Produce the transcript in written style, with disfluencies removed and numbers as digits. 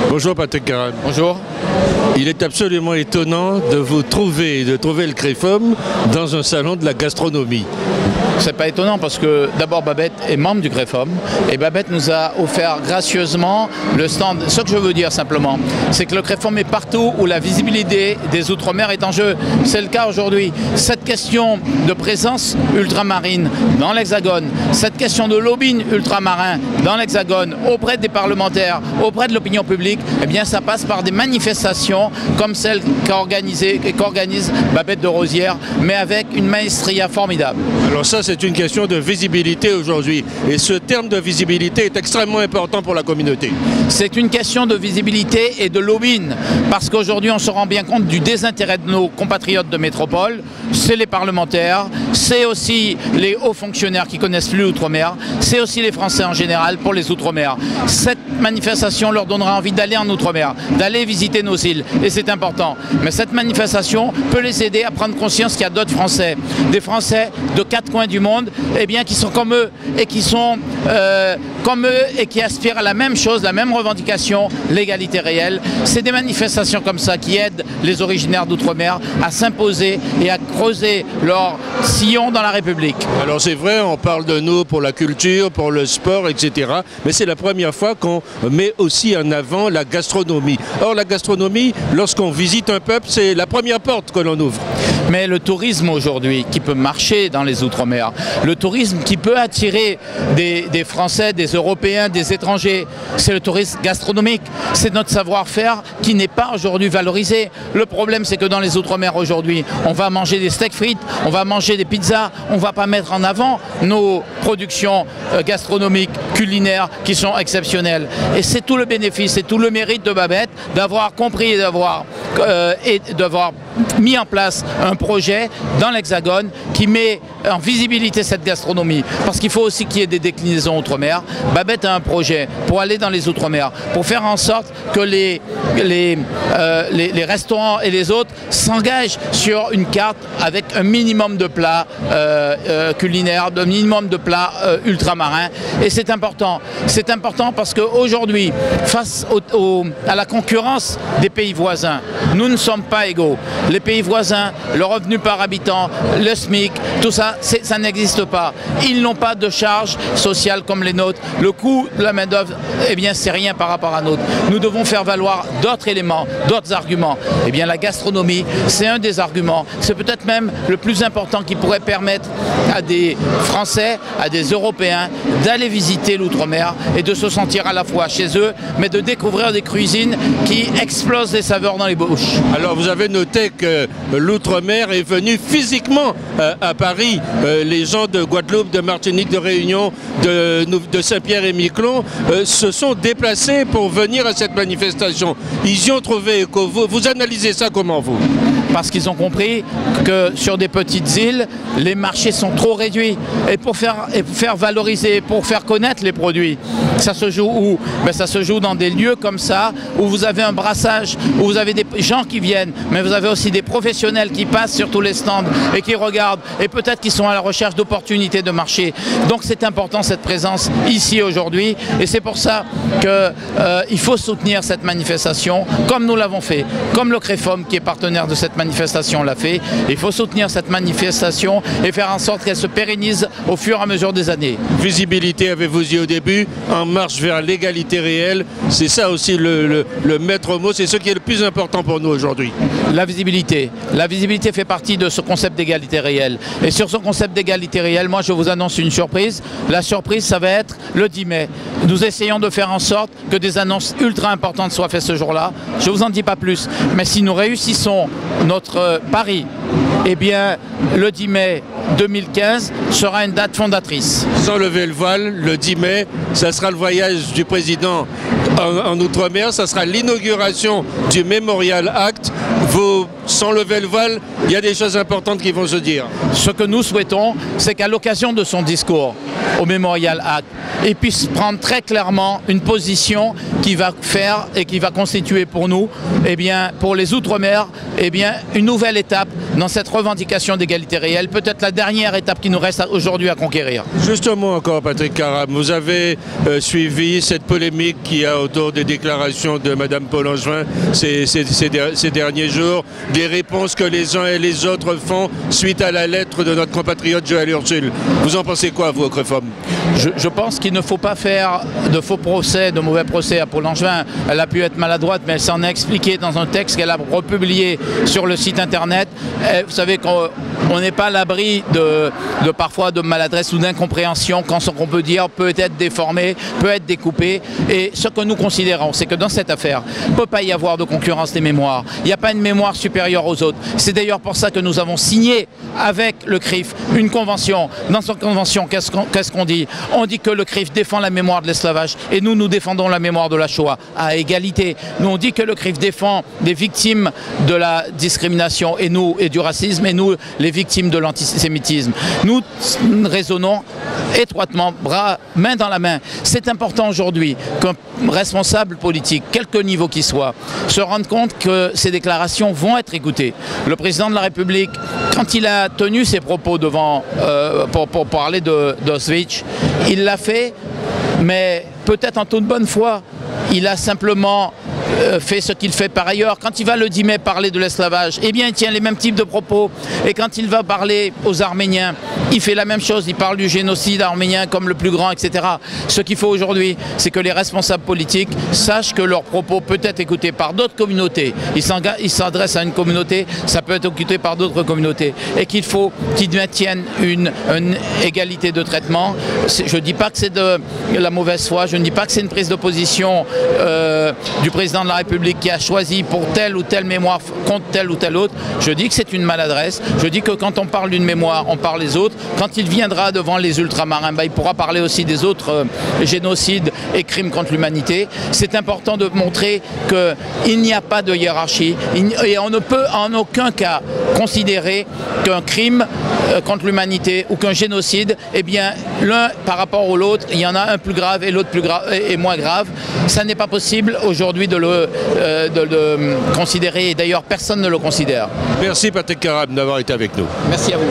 Bonjour Patrick Caron. Bonjour. Il est absolument étonnant de vous trouver, de trouver le CREFOM dans un salon de la gastronomie. C'est pas étonnant parce que d'abord Babette est membre du CREFOM et Babette nous a offert gracieusement le stand. Ce que je veux dire simplement, c'est que le CREFOM est partout où la visibilité des Outre-mer est en jeu. C'est le cas aujourd'hui. Cette question de présence ultramarine dans l'Hexagone, cette question de lobbying ultramarin dans l'Hexagone auprès des parlementaires, auprès de l'opinion publique, eh bien ça passe par des manifestations comme celle qu'organise Babette de Rosières, mais avec une maestria formidable. Alors ça, c'est une question de visibilité aujourd'hui. Et ce terme de visibilité est extrêmement important pour la communauté. C'est une question de visibilité et de lobbying. Parce qu'aujourd'hui, on se rend bien compte du désintérêt de nos compatriotes de métropole. C'est les parlementaires, c'est aussi les hauts fonctionnaires qui connaissent plus l'outre-mer, c'est aussi les Français en général pour les outre-mer. Cette manifestation leur donnera envie d'aller en outre-mer, d'aller visiter nos îles. Et c'est important. Mais cette manifestation peut les aider à prendre conscience qu'il y a d'autres Français. Des Français de quatre coins du monde, eh bien, qui sont comme eux et qui sont comme eux et qui aspirent à la même chose, la même revendication, l'égalité réelle. C'est des manifestations comme ça qui aident les originaires d'outre-mer à s'imposer et à creuser leur sillon dans la République. Alors c'est vrai, on parle de nous pour la culture, pour le sport, etc. Mais c'est la première fois qu'on met aussi en avant la gastronomie. Or la gastronomie, lorsqu'on visite un peuple, c'est la première porte que l'on ouvre. Mais le tourisme aujourd'hui qui peut marcher dans les Outre-mer, le tourisme qui peut attirer des Français, des Européens, des étrangers, c'est le tourisme gastronomique. C'est notre savoir-faire qui n'est pas aujourd'hui valorisé. Le problème, c'est que dans les Outre-mer aujourd'hui, on va manger des steaks frites, on va manger des pizzas, on ne va pas mettre en avant nos productions gastronomiques, culinaires qui sont exceptionnelles. Et c'est tout le bénéfice, c'est tout le mérite de Babette d'avoir compris et d'avoir mis en place un projet dans l'Hexagone qui met en visibilité cette gastronomie. Parce qu'il faut aussi qu'il y ait des déclinaisons outre-mer. Babette a un projet pour aller dans les outre-mer, pour faire en sorte que les restaurants et les autres s'engagent sur une carte avec un minimum de plats culinaires, un minimum de plats ultramarins. Et c'est important. C'est important parce qu'aujourd'hui, face à la concurrence des pays voisins, nous ne sommes pas égaux. Les pays voisins, le revenu par habitant, le SMIC, tout ça, ça n'existe pas. Ils n'ont pas de charges sociales comme les nôtres. Le coût de la main-d'œuvre, eh bien, c'est rien par rapport à nôtre. Nous devons faire valoir d'autres éléments, d'autres arguments. Eh bien, la gastronomie, c'est un des arguments. C'est peut-être même le plus important qui pourrait permettre à des Français, à des Européens d'aller visiter l'outre-mer et de se sentir à la fois chez eux, mais de découvrir des cuisines qui explosent les saveurs dans les bouches. Alors, vous avez noté que l'outre-mer est venu physiquement à Paris. Les gens de Guadeloupe, de Martinique, de Réunion, de Saint-Pierre-et-Miquelon se sont déplacés pour venir à cette manifestation. Ils y ont trouvé écho. Vous analysez ça comment, vous ? Parce qu'ils ont compris que sur des petites îles, les marchés sont trop réduits. Et pour faire valoriser, pour faire connaître les produits, ça se joue où? Ben, ça se joue dans des lieux comme ça, où vous avez un brassage, où vous avez des gens qui viennent, mais vous avez aussi des professionnels qui passent sur tous les stands et qui regardent, et peut-être qu'ils sont à la recherche d'opportunités de marché. Donc c'est important cette présence ici aujourd'hui, et c'est pour ça qu'il faut soutenir cette manifestation, comme nous l'avons fait, comme le CREFOM qui est partenaire de cette manifestation l'a fait. Il faut soutenir cette manifestation et faire en sorte qu'elle se pérennise au fur et à mesure des années. Visibilité, avez-vous dit au début, en marche vers l'égalité réelle, c'est ça aussi le maître mot, c'est ce qui est le plus important pour nous aujourd'hui. La visibilité. La visibilité fait partie de ce concept d'égalité réelle. Et sur ce concept d'égalité réelle, moi je vous annonce une surprise. La surprise, ça va être le 10 mai. Nous essayons de faire en sorte que des annonces ultra importantes soient faites ce jour-là. Je ne vous en dis pas plus. Mais si nous réussissons notre pari, eh bien le 10 mai 2015 sera une date fondatrice. Sans lever le voile, le 10 mai, ça sera le voyage du président en Outre-mer, ça sera l'inauguration du Memorial Act. sans lever le voile, il y a des choses importantes qui vont se dire. Ce que nous souhaitons, c'est qu'à l'occasion de son discours au Memorial Act, il puisse prendre très clairement une position qui va faire et qui va constituer pour nous, eh bien, pour les Outre-mer, eh bien, une nouvelle étape dans cette revendication d'égalité réelle, peut-être la dernière étape qui nous reste aujourd'hui à conquérir. Justement encore, Patrick Carame, vous avez suivi cette polémique qu'il y a autour des déclarations de Mme Paul-Angevin ces derniers jours, des réponses que les uns et les autres font suite à la lettre de notre compatriote Joël Ursule. Vous en pensez quoi, vous, au CREFOM? Je pense qu'il ne faut pas faire de faux procès, de mauvais procès à Paul-Angevin. Elle a pu être maladroite, mais elle s'en a expliqué dans un texte qu'elle a republié sur le site internet. Et vous savez qu'on n'est pas à l'abri de parfois de maladresse ou d'incompréhension quand ce qu'on peut dire peut être déformé, peut être découpé. Et ce que nous considérons, c'est que dans cette affaire, il ne peut pas y avoir de concurrence des mémoires. Il n'y a pas une mémoire supérieure aux autres. C'est d'ailleurs pour ça que nous avons signé avec le CRIF une convention. Dans cette convention, qu'est-ce qu'on dit? On dit que le CRIF défend la mémoire de l'esclavage et nous défendons la mémoire de la Shoah à égalité. Nous, on dit que le CRIF défend les victimes de la discrimination et du racisme et nous, les victimes de l'antisémitisme. Nous raisonnons étroitement, main dans la main. C'est important aujourd'hui qu'un responsable politique, quelque niveau qu'il soit, se rende compte que ces déclarations vont être écoutées. Le président de la République, quand il a tenu ses propos devant, pour parler d'Auschwitz, il l'a fait, mais peut-être en toute bonne foi. Il a simplement fait ce qu'il fait par ailleurs. Quand il va le 10 mai parler de l'esclavage, eh bien il tient les mêmes types de propos. Et quand il va parler aux Arméniens, il fait la même chose. Il parle du génocide arménien comme le plus grand, etc. Ce qu'il faut aujourd'hui, c'est que les responsables politiques sachent que leurs propos peuvent être écoutés par d'autres communautés. Ils s'adressent à une communauté, ça peut être écouté par d'autres communautés. Et qu'il faut qu'ils maintiennent une égalité de traitement. Je ne dis pas que c'est de la mauvaise foi, je ne dis pas que c'est une prise de position du président de la République qui a choisi pour telle ou telle mémoire contre telle ou telle autre. Je dis que c'est une maladresse. Je dis que quand on parle d'une mémoire, on parle des autres. Quand il viendra devant les ultramarins, il pourra parler aussi des autres génocides et crimes contre l'humanité. C'est important de montrer qu'il n'y a pas de hiérarchie et on ne peut en aucun cas considérer qu'un crime contre l'humanité ou qu'un génocide, eh bien l'un par rapport à l'autre, il y en a un plus grave et l'autre plus grave et moins grave. Ça n'est pas possible aujourd'hui de le considérer et d'ailleurs personne ne le considère. Merci Patrick Carame d'avoir été avec nous. Merci à vous.